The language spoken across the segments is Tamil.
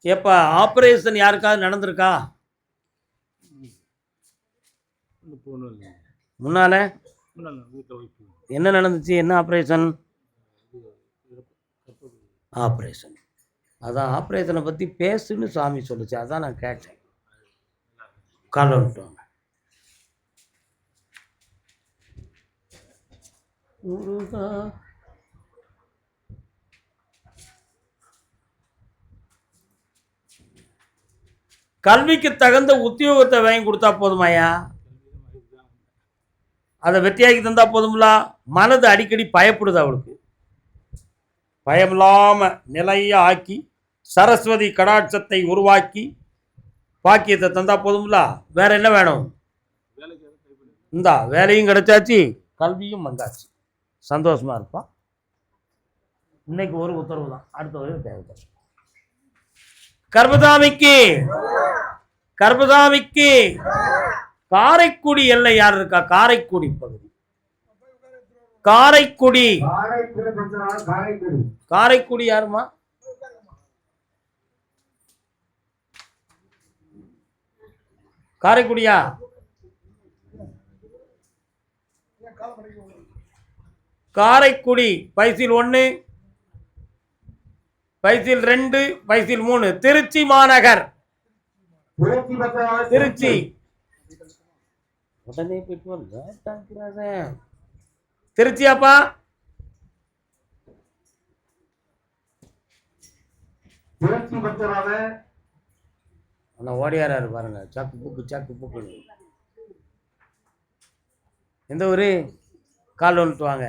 எப்ப ஆபரேஷன் யாருக்காவது நடந்திருக்கா? முன்னால என்ன நடந்துச்சு? என்ன ஆபரேஷன்? ஆபரேஷன். அதான் ஆபரேஷனை பத்தி பேசுன்னு சாமி சொல்லுச்சு. அதான் நான் கேட்டேன். கால் வந்துட்டோங்க. கல்விக்கு தகுந்த உத்தியோகத்தை வாங்கி கொடுத்தா போதுமாயா? அதை வெற்றியாக்கி தந்தா போதும்ல? மனது அடிக்கடி பயப்படுது. அவளுக்கு பயமில்லாம நிலைய ஆக்கி சரஸ்வதி கடாட்சத்தை உருவாக்கி பாக்கியத்தை தந்தா போதும்ல? வேற என்ன வேணும்? இந்தா வேலையும் கிடைச்சாச்சு, கல்வியும் வந்தாச்சு. சந்தோஷமா இருப்பான். இன்னைக்கு ஒரு உத்தரவு தான், அடுத்த வரையும் தேவை. கர்பதாமிக்கு கர்பதாமிக்கு காரைக்குடி எல்லை யார் இருக்கா? காரைக்குடி பகுதி. காரைக்குடி காரைக்குடி யாருமா? காரைக்குடியா? காரைக்குடி பைசில் 1, பைசில் 2, பைசில் 3. திருச்சி மாநகர். திருச்சி. உடனே திருச்சியாப்பா? ஓடியாராரு பாருங்க. சாக்கு புக்கு சாக்கு புக்கு. எந்த ஊரு? கால் வந்துட்டு வாங்க.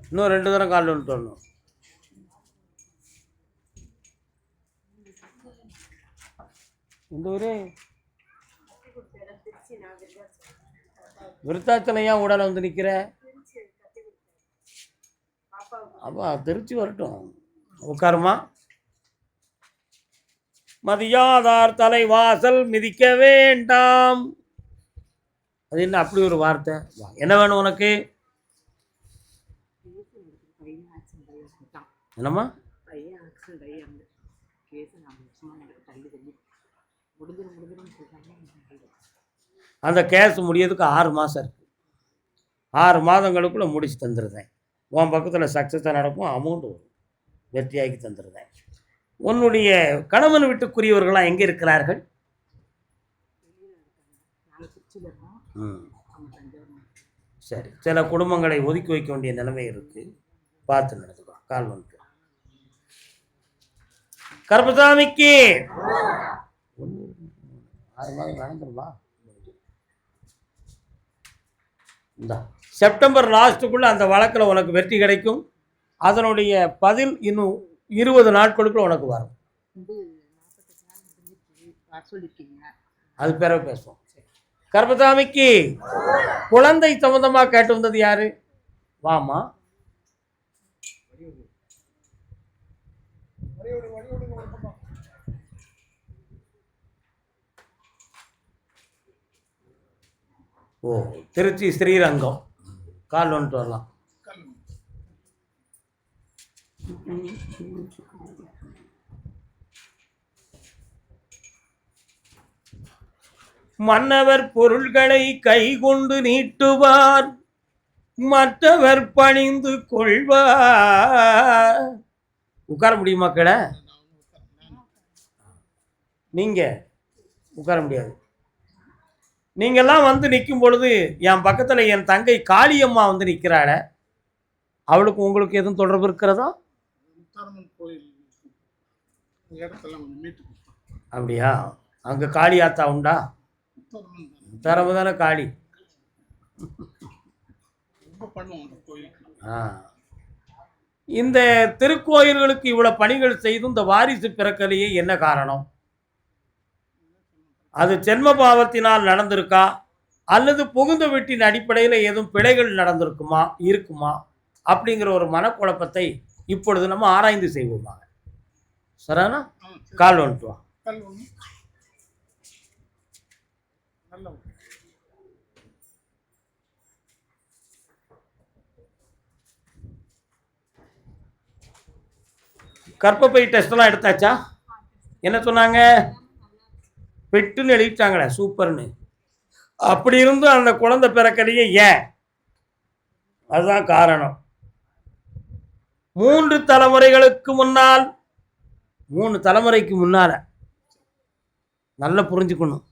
இன்னும் 2 தரம் கால் வந்துட்டு வரணும். இந்த ஊரு விருத்தாச்சலம். ஏன் உடல வந்து நிற்கிற? அப்பா திருச்சி வரட்டும். உட்காருமா. மதியாதார் தலைவாசல் மிதிக்க வேண்டாம். அது என்ன அப்படி ஒரு வார்த்தை? என்ன வேணும் உனக்கு? என்னம்மா? அந்த கேஸ் முடியறதுக்கு 6 மாதம் இருக்கு. 6 மாதங்களுக்குள்ள முடிச்சு தந்துடுறேன். உன் பக்கத்தில் சக்ஸஸாக நடக்கும். அமௌண்ட் வரும். வெற்றியாக்கி தந்துடுறேன். உன்னுடைய கணவன் வீட்டுக்குரியவர்களாம் எங்கே இருக்கிறார்கள்? சரி. சில குடும்பங்களை ஒதுக்கி வைக்க வேண்டிய நிலைமை இருக்கு. பார்த்து நடந்துக்கோ. கால் வந்துட்டு கருப்பசாமிக்கு 6 மாதம் நடந்துருமா? இந்த செப்டம்பர் லாஸ்ட்டுக்குள்ள அந்த வழக்கில் உனக்கு வெற்றி கிடைக்கும். அதனுடைய பதில் இன்னும் 20 நாட்களுக்குள்ள உனக்கு வரும். அது பிறகு பேசுவோம். கர்பசாமிக்கு குழந்தை சம்பந்தமாக கேட்டு வந்தது யாரு? வாமா. ஓ, திருச்சி ஸ்ரீரங்கம். கால் வந்துட்டு வரலாம். மன்னவர் பொருள்களை கைகொண்டு நீட்டுவார், மற்றவர் பணிந்து கொள்வார். உட்கார முடியுமா? கடை நீங்க உட்கார முடியாது. நீங்கெல்லாம் வந்து நிற்கும் பொழுது என் பக்கத்தில் என் தங்கை காளியம்மா வந்து நிற்கிறாள. அவளுக்கு உங்களுக்கு எதுவும் தொடர்பு இருக்கிறதா? அப்படியா? அங்கே காளி ஆத்தா உண்டா? தரவு தானே காளி. இந்த திருக்கோயில்களுக்கு இவ்வளவு பணிகள் செய்தும் இந்த வாரிசு பிறக்கலையே என்ன காரணம்? அது ஜென்ம பாவத்தினால் நடந்திருக்கா, அல்லது புகுந்த வீட்டின் அடிப்படையில் ஏதும் பிழைகள் இருக்குமா அப்படிங்கிற ஒரு மனக்குழப்பத்தை இப்பொழுது நம்ம ஆராய்ந்து செய்வோமாக. சரிண்ணா? கால் வந்துட்டு வா. கர்ப்பப்பை டெஸ்ட்லாம் எடுத்தாச்சா? என்ன சொன்னாங்க? பெட்டுன்னு எழுதிட்டாங்களே, சூப்பர்னு. அப்படி இருந்தும் அந்த குழந்தை பிறக்கலையே, ஏன்? அதுதான் காரணம். 3 தலைமுறைகளுக்கு முன்னால், 3 தலைமுறைக்கு முன்னால நல்லா புரிஞ்சுக்கணும்.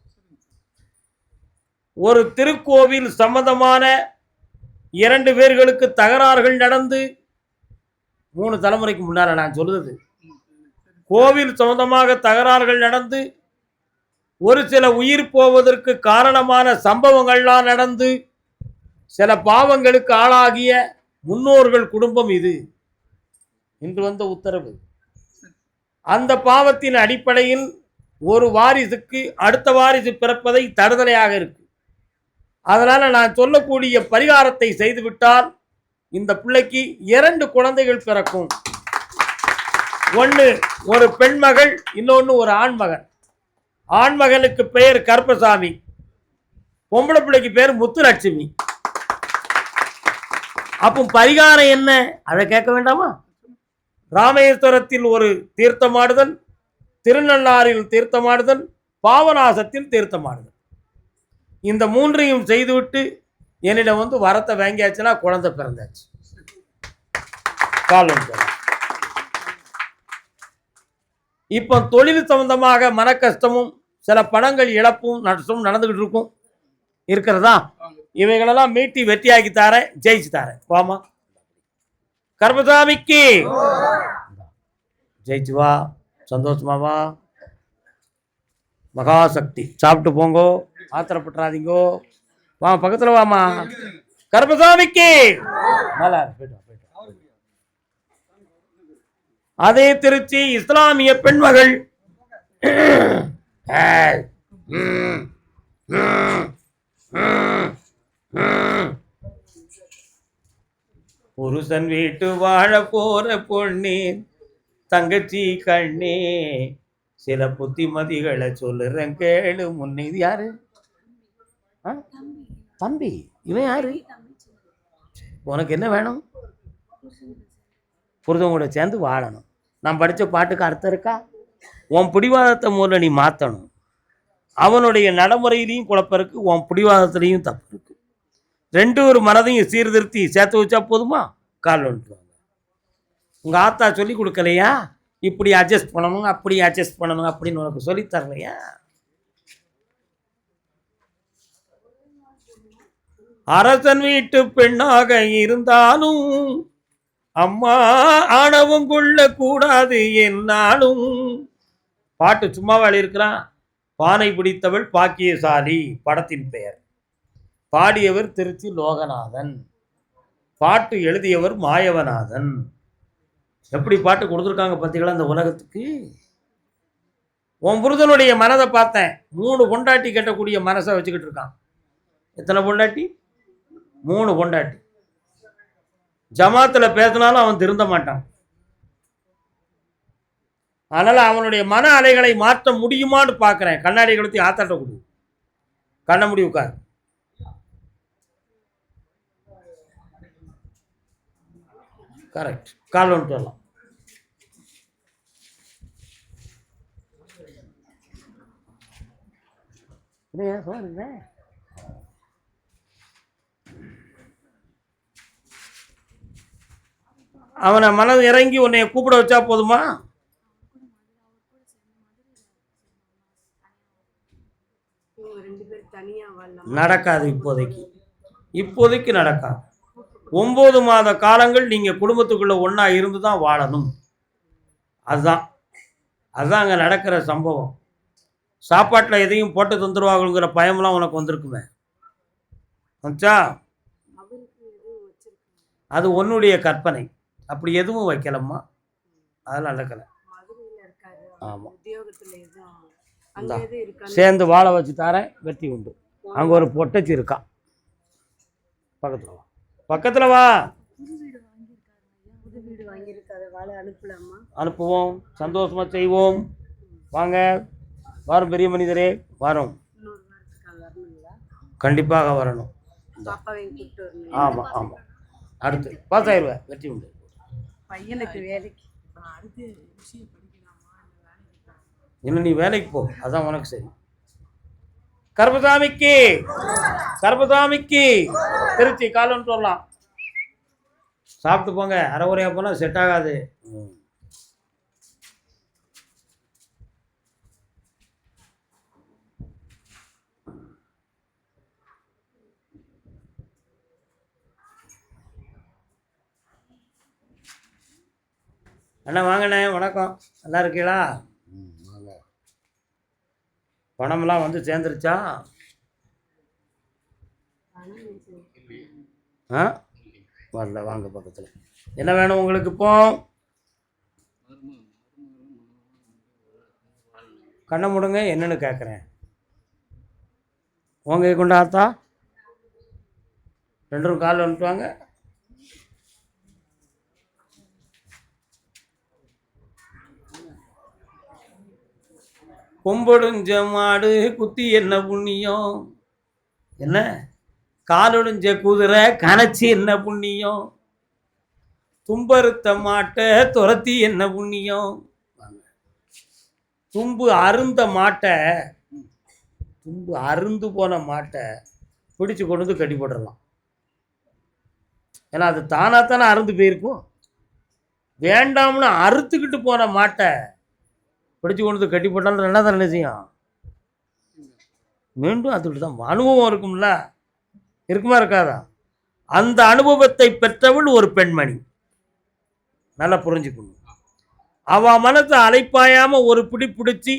ஒரு திருக்கோவில் சம்பந்தமான 2 பேர்களுக்கு தகராறுகள் நடந்து 3 தலைமுறைக்கு முன்னால நான் சொல்லுது, கோவில் சம்பந்தமாக தகராறுகள் நடந்து ஒரு சில உயிர் போவதற்கு காரணமான சம்பவங்கள்லாம் நடந்து சில பாவங்களுக்கு ஆளாகிய முன்னோர்கள் குடும்பம் இது. இன்று வந்த உத்தரவு. அந்த பாவத்தின் அடிப்படையில் ஒரு வாரிசுக்கு அடுத்த வாரிசு பிறப்பதை தடுதலையாக இருக்கு. அதனால நான் சொல்லக்கூடிய பரிகாரத்தை செய்துவிட்டால் இந்த பிள்ளைக்கு 2 குழந்தைகள் பிறக்கும். ஒன்று ஒரு பெண்மகள், இன்னொன்று ஒரு ஆண்மகன். ஆண்மகனுக்கு பெயர் கருப்பசாமி, பொம்பளை பிள்ளைக்கு பேர் முத்துலட்சுமி. அப்போ பரிகாரம் என்ன? அதை கேட்க வேண்டாமா? ராமேஸ்வரத்தில் ஒரு தீர்த்தமாடுதல், திருநள்ளாறில் தீர்த்தமாடுதல், பாவநாசத்தில் தீர்த்தமாடுதல். இந்த 3ஐயும் செய்துவிட்டு என்னிடம் வந்து வரத்தை வாங்கியாச்சுன்னா குழந்தை பிறந்தாச்சு. இப்போ தொழில் சம்பந்தமாக மன கஷ்டமும் சில பணங்கள் இழப்பும் நஷ்டமும் நடந்துகிட்டு இருக்கும் இருக்கிறதா? இவைகளெல்லாம் மீட்டி வெற்றியாக்கி தாரேன், ஜெயிச்சு தாரேன். வாமா கருப்பசாமிக்கு ஜெயிச்சு வா, சந்தோஷமா வா. மகாசக்தி. சாப்பிட்டு போங்கோ, ஆத்திரப்பட்டுறாதீங்கோ. வா பக்கத்தில் வாமா. கருப்பசாமிக்கு அதே திருச்சி இஸ்லாமிய பெண்மகள் புருஷன் வீட்டு வாழ போற பொண்ணே, தங்கச்சி கண்ணே, சில புத்திமதிகளை சொல்லுறேன் கேளு முன்னே. இது யாரு? தம்பி. இவன் யாரு? உனக்கு என்ன வேணும்? புருஷன் கூட சேர்ந்து வாழணும். நான் படித்த பாட்டுக்கு அர்த்தம் இருக்கா? உன் பிடிவாதத்தை முதல்ல நீ மாற்றணும். அவனுடைய நடைமுறையிலையும் குழப்பம் இருக்கு, உன் பிடிவாதத்துலேயும் தப்பு இருக்கு. 2 ஒரு மனதையும் சீர்திருத்தி சேர்த்து வச்சா போதுமா? கால் வந்துட்டுவாங்க. உங்கள் ஆத்தா சொல்லி கொடுக்கலையா? இப்படி அட்ஜஸ்ட் பண்ணணும், அப்படி அட்ஜஸ்ட் பண்ணணும் அப்படின்னு உனக்கு சொல்லி தரலையா? அரசன் வீட்டு பெண்ணாக இருந்தாலும் அம்மா ஆணவம் கொள்ள கூடாது என்னாலும். பாட்டு சும்மாவாள் இருக்கிறான். பானை பிடித்தவள் பாக்கியசாலி படத்தின் பெயர். பாடியவர் திருச்சி லோகநாதன், பாட்டு எழுதியவர் மாயவநாதன். எப்படி பாட்டு கொடுத்துருக்காங்க பார்த்தீங்களா இந்த உலகத்துக்கு? உன் புருஷனுடைய மனதை பார்த்தேன். 3 பொண்டாட்டி கட்டக்கூடிய மனசை வச்சுக்கிட்டு இருக்கான். எத்தனை பொண்டாட்டி? 3 பொண்டாட்டி. ஜமாத்தில் பேசினாலும் அவன் திருந்த மாட்டான். அதனால் அவனுடைய மன அலைகளை மாற்ற முடியுமான்னு பார்க்குறேன். கண்ணாடி கழுத்தி ஆத்தாட்ட கொடு, கண்ண முடி உட்கார். கரெக்ட். கால் வந்துட்டு வரலாம். அவனை மனது இறங்கி உன்னை கூப்பிட வச்சா போதுமா? நடக்காது. இப்போதைக்கு நடக்காது. 9 மாத காலங்கள் நீங்கள் குடும்பத்துக்குள்ளே ஒன்றா இருந்து தான் வாழணும். அதுதான் அங்கே நடக்கிற சம்பவம். சாப்பாட்டில் எதையும் போட்டு தந்துடுவாங்களுங்கிற பயமெல்லாம் உனக்கு வந்திருக்குமே. வச்சா அது உன்னுடைய கற்பனை. அப்படி எதுவும் வைக்கலம்மா, அதெல்லாம் நடக்கலை. ஆமாம், சேர்ந்து வாழ வச்சு தாரேன், வெற்றி உண்டு. அங்கே ஒரு பொட்டச்சி இருக்கா, பக்கத்தில் வா. அனுப்புவோம், சந்தோஷமா செய்வோம். வாங்க, வாரும் பெரிய மனிதரே, வரும். கண்டிப்பாக வரணும். ஆமாம் ஆமாம். அடுத்து பாஸ் ஆயிடுவேன், வெற்றி உண்டு. பையனுக்கு வேலைக்கு இன்னும் நீ வேலைக்கு போ, அதான் உனக்கு சரி. கருப்பசாமிக்கு கருப்பசாமிக்கு திருச்சி கால் வந்துட்டு வரலாம். சாப்பிட்டு போங்க, அரை உரையா போனால் செட் ஆகாது. அண்ணா வாங்கண்ணே, வணக்கம். நல்லா இருக்கீங்களா? பணம்லாம் வந்து சேர்ந்துருச்சா? ஆ வரல, வாங்க பக்கத்தில். என்ன வேணும் உங்களுக்கு இப்போ? கண்ணை முடுங்க, என்னன்னு கேட்குறேன். உங்க கொண்டாத்தா ரெண்டும் காலில் வந்துட்டுவாங்க. கொம்பொடுஞ்ச மாடு குத்தி என்ன புண்ணியம், என்ன காலொடிஞ்ச குதிரை கணச்சி என்ன புண்ணியம், தும்பறுத்த மாட்டை துரத்தி என்ன புண்ணியம். தும்பு அருந்த மாட்டை, தும்பு அருந்து போன மாட்டை பிடிச்சு கொண்டு வந்து கட்டி போட்டுடலாம். ஏன்னா அது தானாத்தானே அருந்து போயிருக்கும். வேண்டாம்னு அறுத்துக்கிட்டு போன மாட்டை பிடிச்சு கொண்டு வந்து கட்டி போட்டாலும் என்ன தானே செய்யும்? மீண்டும் அதுக்கிட்டு தான் அனுபவம் இருக்கும்ல, இருக்குமா இருக்காதா? அந்த அனுபவத்தை பெற்றவள் ஒரு பெண்மணி, நல்லா புரிஞ்சுக்கணும். அவ மனத்தை அலைப்பாயாம ஒரு பிடி பிடிச்சி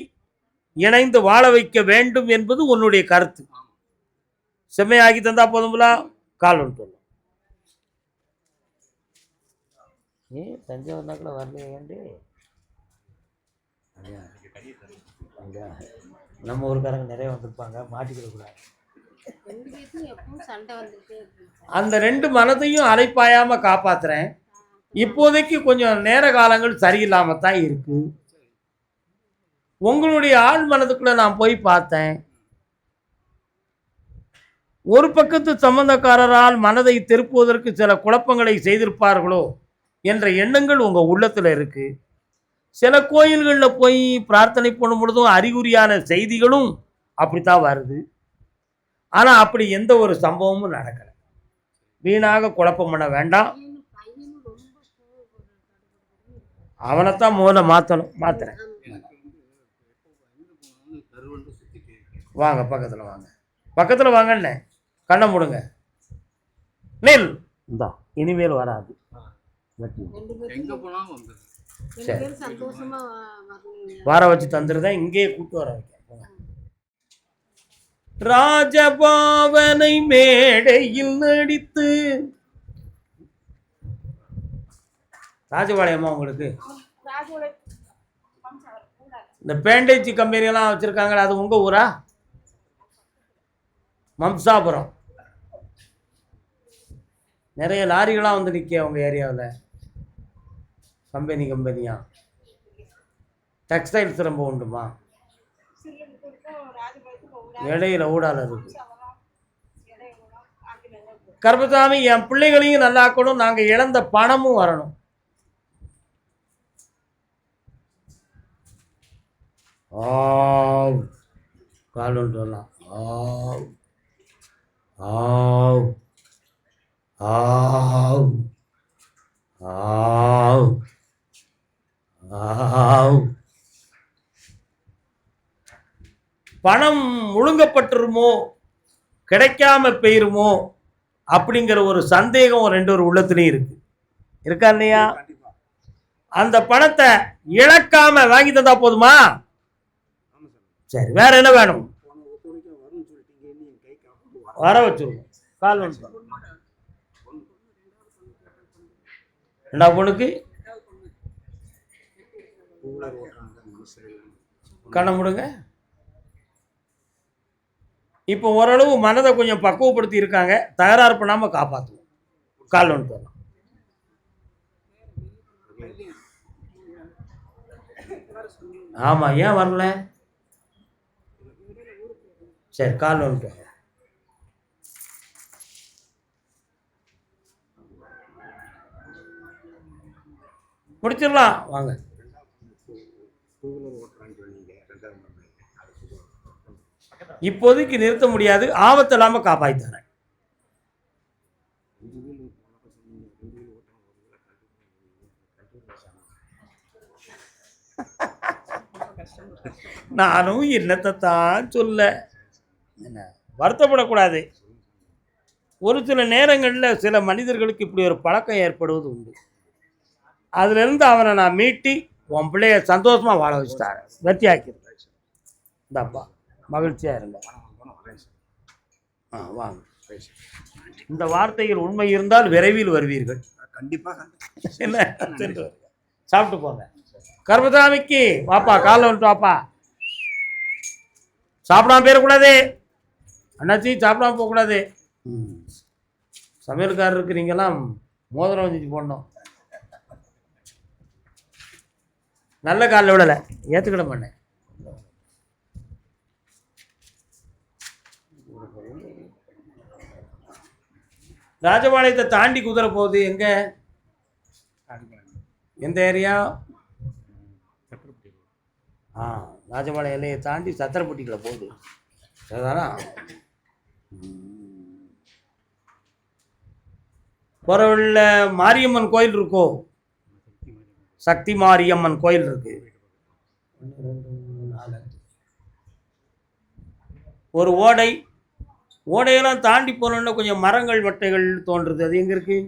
இணைந்து வாழ வைக்க வேண்டும் என்பது உன்னுடைய கருத்து. செம்மையாகி தந்தா போதும்ல. கால் ஒன்று தஞ்சாவூர் நாக்கில் வரலையே ஏண்டி? நம்ம ஊருக்காரங்க நிறைய வந்திருப்பாங்க, மாட்டிக்கிற கூடாது. அந்த ரெண்டு மனதையும் அலைப்பாயாம காப்பாத்துறேன். இப்போதைக்கு கொஞ்சம் நேர காலங்கள் சரியில்லாம தான் இருக்கு. உங்களுடைய ஆள் மனதுக்குள்ள நான் போய் பார்த்தேன். ஒரு பக்கத்து சம்பந்தக்காரரால் மனதை திருப்புவதற்கு சில குழப்பங்களை செய்திருப்பார்களோ என்ற எண்ணங்கள் உங்க உள்ளத்துல இருக்கு. சில கோயில்களில் போய் பிரார்த்தனை பண்ணும் பொழுதும் அறிகுறியான செய்திகளும் அப்படித்தான் வருது. ஆனா அப்படி எந்த ஒரு சம்பவமும் நடக்கல. வீணாக குழப்பம் பண்ண வேண்டாம். அவனைத்தான் முதல்ல மாற்றணும், மாத்துறேன். வாங்க பக்கத்தில் வாங்க, பக்கத்தில் வாங்கண்ணே. கண்ணை மூடுங்க, நெல் இந்தா இனிமேல் வராது. சரி, வர வச்சு தந்துருதான், இங்கேயே கூட்டு வர வைக்க. ராஜபாவனை மேடையில் நடித்து, ராஜபாளையம்மா உங்களுக்கு இந்த பேண்டேஜ் கம்பெனியெல்லாம் வச்சுருக்காங்களே, அது உங்கள் ஊரா? மம்சாபுரம். நிறைய லாரிகளாக வந்து நிற்க உங்கள் ஏரியாவில். கம்பெனியா? டெக்ஸ்டைல்ஸ் ரொம்ப உண்டுமா? இடையில ஊடால இருக்கு. கருப்பசாமி, என் பிள்ளைகளையும் நல்லாக்கணும், நாங்கள் இழந்த பணமும் வரணும். கால் ஒன்று வரலாம். பணம் முழுங்கப்பட்டுருமோ, கிடைக்காம போயிருமோ அப்படிங்கிற ஒரு சந்தேகம் ரெண்டு ஒரு உள்ளத்துலையும் இருக்கு. இருக்கா இல்லையா? அந்த பணத்தை இழக்காம வாங்கி தந்தா போதுமா? சரி, வேற என்ன வேணும்? வர வச்சிருவோம். கால் ஒன்று ரெண்டா பொண்ணுக்கு கண்ணை முடுங்க. இப்போ ஓரளவு மனதை கொஞ்சம் பக்குவப்படுத்தி இருக்காங்க, தகராறு பண்ணாம காப்பாற்றுவோம். கால் ஒன்று வரலாம். ஆமா, ஏன் வரல? சரி, கால் ஒன்று. முடிச்சிடலாம் வாங்க. இப்போதைக்கு நிறுத்த முடியாது, ஆபத்து இல்லாமல் காப்பாற்றித்தரேன். நானும் என்னத்தை தான் சொல்ல, என்ன வருத்தப்படக்கூடாது. ஒரு சில நேரங்களில் சில மனிதர்களுக்கு இப்படி ஒரு பழக்கம் ஏற்படுவது உண்டு. அதுலேருந்து அவனை நான் மீட்டி உன் பிள்ளைய சந்தோஷமாக வாழ வச்சுட்டாரேன், வெற்றியாக்கிறேன். இந்தாப்பா மகிழ்ச்சியாக இருங்க. வாங்க. இந்த வார்த்தைகள் உண்மை இருந்தால் விரைவில் வருவீர்கள் கண்டிப்பாக. என்ன சாப்பிட்டு போங்க. கர்மசாமிக்கு வாப்பா, காலைல வந்துட்டு வாப்பா. சாப்பிடாம போயிடக்கூடாது அண்ணாச்சி, சாப்பிடாம போகக்கூடாது. சமையல்காரருக்கு நீங்கெல்லாம் மோதிரம் வச்சு போடணும். நல்ல காலில் விடலை, ஏற்றுக்கிட மாட்டேன். ராஜபாளையத்தை தாண்டி குதிரை போகுது. எங்க, எந்த ஏரியா? ராஜபாளையம் எல்லையை தாண்டி சத்திரப்பட்டிக்குள்ள போகுது. சரிதானா? பொறவுள்ள மாரியம்மன் கோயில் இருக்கோ, சக்தி மாரியம்மன் கோயில் இருக்கு. ஒரு ஓடை, ஓடையெல்லாம் தாண்டி போனோன்னா கொஞ்சம் மரங்கள் வட்டைகள் தோன்றுது. அது எங்கே இருக்கு?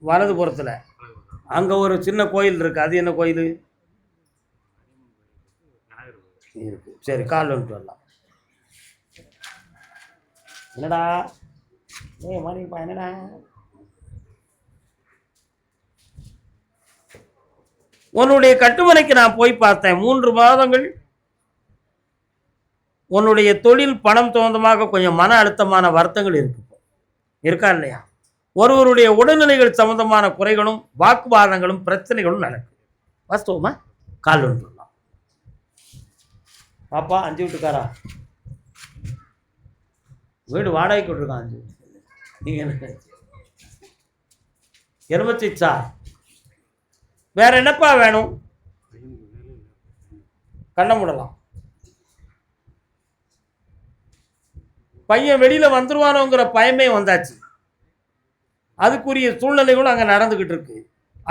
வலது புறத்தில் அங்கே ஒரு சின்ன கோயில் இருக்கு. அது என்ன கோயில் இருக்கு? சரி, கால் வந்துட்டு வரலாம். என்னடா மாரியப்பா, என்னடா உன்னுடைய கட்டுமனைக்கு நான் போய் பார்த்தேன். 3 மாதங்கள் உன்னுடைய தொழில் பணம் சம்பந்தமாக கொஞ்சம் மன அழுத்தமான வருத்தங்கள் இருக்கா இல்லையா? ஒருவருடைய உடல்நிலைகள் சம்பந்தமான குறைகளும் வாக்குவாதங்களும் பிரச்சனைகளும் நடக்கும். வாஸ்தவமா? கால் வந்துடலாம். பாப்பா 5 வீட்டுக்காரா, வீடு வாடகைக்கு விட்டுருக்கான் 5. நீங்கள் என்ன எலுமிச்சா? வேற என்னப்பா வேணும்? கண்ண மூடலாம். பையன் வெளியில வந்துருவானோங்கிற பயமே வந்தாச்சு. அதுக்குரிய சூழ்நிலைகளும் அங்கே நடந்துகிட்டு இருக்கு.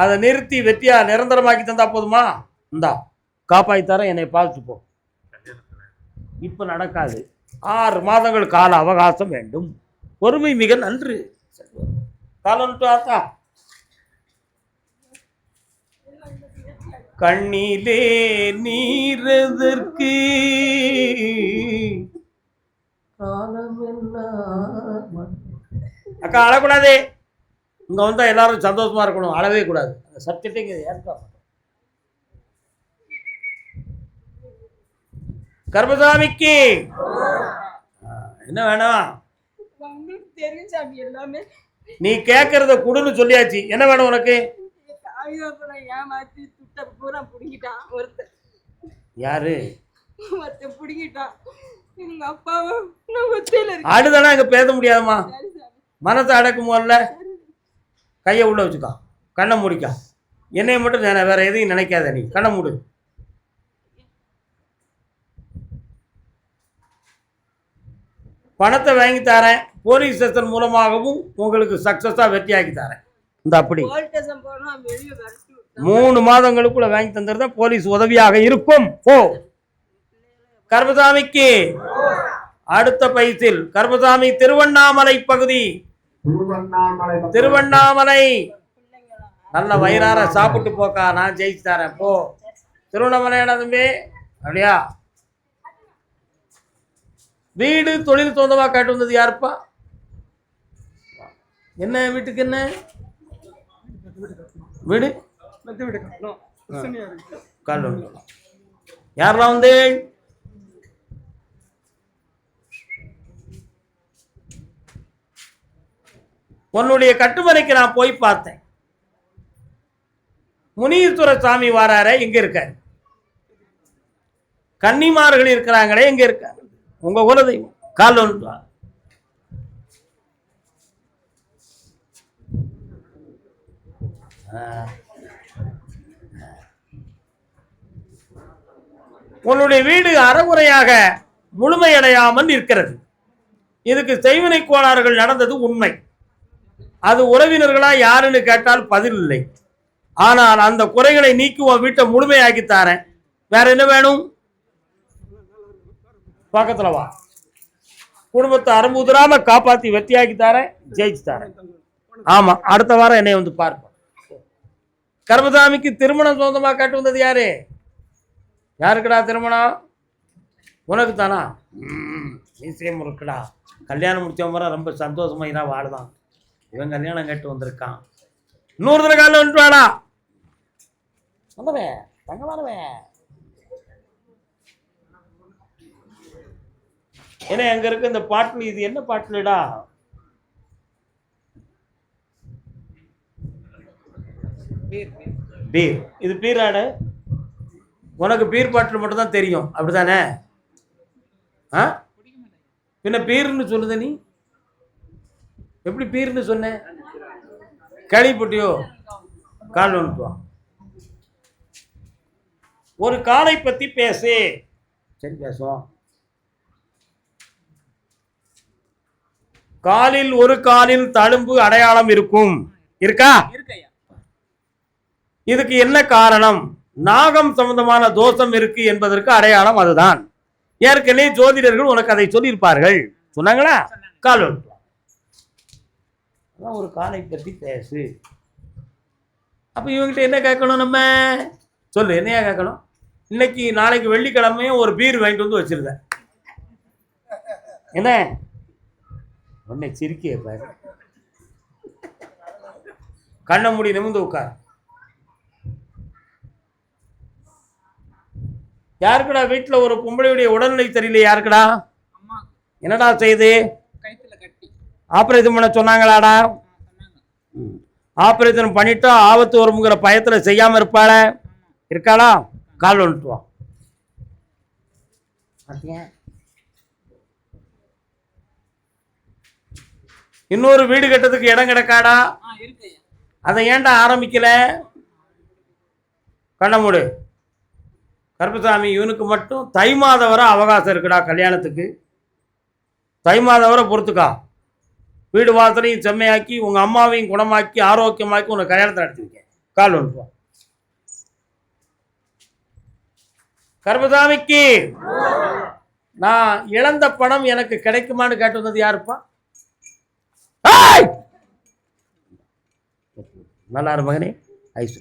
அதை நிறுத்தி வெற்றியா நிரந்தரமாக்கி தந்தா போதுமா? இந்தா காப்பாற்றி தரேன், என்னை பார்த்துட்டு போ. இப்ப நடக்காது. 6 மாதங்கள் கால அவகாசம் வேண்டும். பொறுமை மிக நன்று. காலம் ஆத்தா. கண்ணிலே நீரதற்கு அக்கா அழக்கூடாது. இங்க வந்தா எல்லாரும் சந்தோஷமா இருக்கணும், அழவே கூடாது. அந்த சப்ஜெக்டை ஏற்க. கர்மசாமிக்கு என்ன வேணும்? நீ கேட்கறத குடுன்னு சொல்லியாச்சு. என்ன வேணும் உனக்கு? யாரு அடுதெல்லாம் இங்க பேச முடியாதுமா. மனசை அடக்கும் போல கையை உள்ள வச்சுக்கா, கண்ணை முடிக்கா. என்னைய மட்டும் வேற எதையும் நினைக்காத. நீ கண்ணை மூடு. பணத்தை வாங்கி தரேன். போலீஸ் ஸ்டேஷன் மூலமாகவும் உங்களுக்கு சக்சஸா வெற்றியாக்கி தரேன். இந்த அப்படி 3 மாதங்களுக்குள்ள வாங்கி தந்துருந்தா போலீஸ் உதவியாக இருக்கும். போ. கர்மசாமிக்கு அடுத்த பைசில் கர்மசாமி திருவண்ணாமலை பகுதி. திருவண்ணாமலை நல்ல வயிறார சாப்பிட்டு போக்கா, நான் ஜெயிச்சு தரேன். போ. திருவண்ணாமலை தம்பி. அப்படியா? வீடு தொழில் சொந்தமா கேட்டு வந்தது யாருப்பா? என்ன வீட்டுக்கு? என்ன வீடு? யாரெல்லாம் வந்து? உன்னுடைய கட்டுமனைக்கு நான் போய் பார்த்தேன். முனீஸ்வர சாமி வாராரே, எங்க இருக்காரு? கன்னிமார்கள் இருக்கிறாங்களே, எங்க இருக்காரு? உங்க குலதெய்வம். கால் ஒன்று. உன்னுடைய வீடு அறகுறையாக முழுமையடையாமல் இருக்கிறது. இதுக்கு செய்வினை கோளாறுகள் நடந்தது உண்மை. அது உறவினர்களா யாருன்னு கேட்டால் பதில் இல்லை. ஆனால் அந்த குறைகளை நீக்கி உன் வீட்டை முழுமையாக்கி தாரேன். வேற என்ன வேணும்? பக்கத்துல வா. குடும்பத்தை அறுமுதுராம காப்பாத்தி வெற்றியாக்கி தாரேன், ஜெயிச்சு தாரேன். ஆமா, அடுத்த வாரம் என்னை வந்து பார்ப்போம். கர்மசாமிக்கு திருமணம் சொந்தமா கேட்டு வந்தது யாரு? யாருக்குடா திருமணம்? உனக்கு தானா? நிச்சயம் இருக்குடா. கல்யாணம் முடிச்சவன் ரொம்ப சந்தோஷமா வாழுதான். இவன் கல்யாணம் கேட்டு வந்திருக்கான். இன்னொரு தடவை காலையில் வந்துட்டு வாடா. வந்தவன் தங்க வரவன். ஏன்னா அங்க இருக்கு இந்த பாட்டில். இது என்ன பாட்டிலடா? பீர். இது பீராடு. உனக்கு பீர் பாட்டில் மட்டும் தான் தெரியும், அப்படித்தானே? பின்ன பீர்னு சொல்லுத நீ? எப்படி பீர்னு சொன்ன? கேள்விப்பட்டியோ? கால் வந்துட்டு. ஒரு காலை பத்தி பேசு. சரி பேசுவோம். காலில் ஒரு காலில் தழும்பு அடையாளம் இருக்கும். இருக்கா? இதுக்கு என்ன காரணம்? நாகம் சம்பந்தமான தோஷம் இருக்கு என்பதற்கு அடையாளம் அதுதான். ஏற்கனவே ஜோதிடர்கள் உனக்கு அதை சொல்லியிருப்பார்கள். சொன்னாங்களா? கால் ஒரு காலை பத்தி பேசு. அப்ப இவங்கிட்ட என்ன கேட்கணும்? நம்ம சொல்லு, என்னையா கேட்கணும்? இன்னைக்கு நாளைக்கு வெள்ளிக்கிழமையும் ஒரு பீர் வாங்கிட்டு வந்து வச்சிருந்தேன். என்ன உன்னை சிரிக்க பாரு. கண்ணை மூடி நிமிர்ந்து உட்கார். யாருக்குடா வீட்டில் ஒரு பொம்பளையுடைய உடல்நிலை தெரியல? யாருக்குடா? என்னடா செய்து? ஆபரேஷன் பண்ண சொன்னாங்களாடா? ஆபரேஷன் பண்ணிட்டா ஆபத்து வருங்கிற பயத்தில் செய்யாம இருப்பாள? இருக்காளா? கால் வந்துட்டு வா. இன்னொரு வீடு கட்டத்துக்கு இடம் கிடக்காடா? அதை ஏன்டா ஆரம்பிக்கல? கண்ணமூடு. கருப்பசாமி, இவனுக்கு மட்டும் தை மாதம் வரை அவகாசம் இருக்குடா கல்யாணத்துக்கு. தை மாதம் வரை பொறுத்துக்கா. வீடு வாசலையும் செம்மையாக்கி உங்க அம்மாவையும் குணமாக்கி ஆரோக்கியமாக்கி உனக்கு கல்யாணத்தை நடத்திருக்கேன். கால் வந்துட்டு வா. கருப்பசாமிக்கு நான் இழந்த பணம் எனக்கு கிடைக்குமான்னு கேட்டு வந்தது யாருப்பா? நல்லா இரு மகனே. ஐசு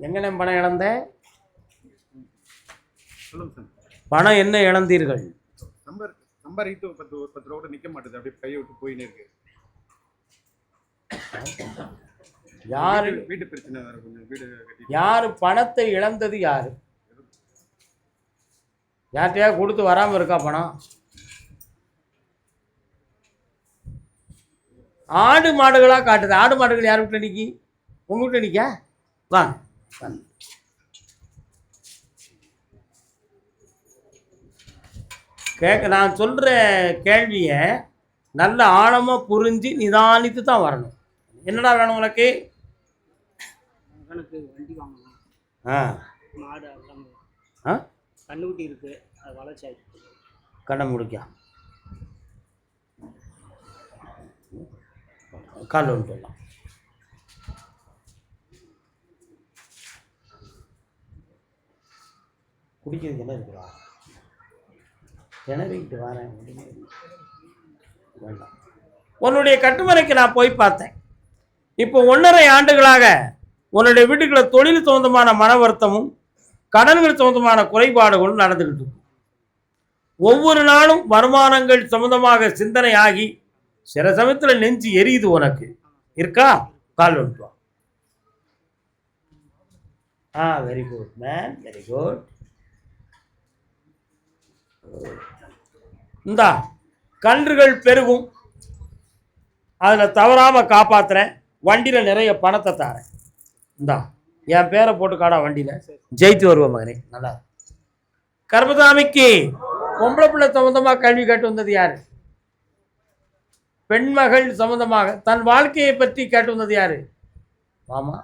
எங்கனே பணம் இழந்த? பணம் என்ன இழந்தீர்கள்? சம்பாதித்து 10 ரூபா நிக்க மாட்டேது, அப்படியே கையை விட்டு போயினே இருக்கு. யாரு? வீட்டு பிரச்சனை வேற, கொஞ்சம் வீடு கட்டி. யாரு பணத்தை இழந்தது? யாரு? யார்கிட்டயா கொடுத்து வராம இருக்கா பணம்? ஆடு மாடுகளா காட்டுது. ஆடு மாடுகள் யார் விட்டு நிக்கி? உங்க விட்டு நிக்க. வாங்க. நான் சொல்ற கேள்விய நல்ல ஆழமா புரிஞ்சு நிதானித்து தான் வரணும். என்னடா வேணும் உனக்கு? வண்டி வாங்கணும். மாடு கண்ணுக்குட்டி இருக்கு, அது வளர்ச்சி. கண்ணை முடிக்கா. கால் வந்துடலாம். குடிக்கிறதுக்கு என்ன இருக்குதா? கிணறிக்கிட்டு வரேன். வேண்டாம். உன்னுடைய கட்டுமனைக்கு நான் போய் பார்த்தேன். இப்போ 1.5 ஆண்டுகளாக உன்னுடைய வீட்டுக்குள்ள தொழில் சம்பந்தமான மன வருத்தமும் கடன்கள் சம்பந்தமான குறைபாடுகளும் நடந்துகிட்டு இருக்கு. ஒவ்வொரு நாளும் வருமானங்கள் சம்பந்தமாக சிந்தனை ஆகி சில சமயத்தில் நெஞ்சு எரியுது. உனக்கு இருக்கா? கால் வந்துட்டு. Very good man, very good. இந்தா கன்றுகள் பெருகும், அதில் தவறாம காப்பாத்துறேன். வண்டியில நிறைய பணத்தை தாரேன். இந்தா என் பேரை போட்டு காடா வண்டியில. ஜெயித்து வருவோம் மகனே. நல்லா. கருப்பசாமிக்கு பொம்பளை பிள்ளை சம்பந்தமா கல்வி கேட்டு வந்தது யாரு? பெண்மகள் சம்பந்தமாக தன் வாழ்க்கையை பற்றி கேட்டு வந்தது யாரு? ஆமா,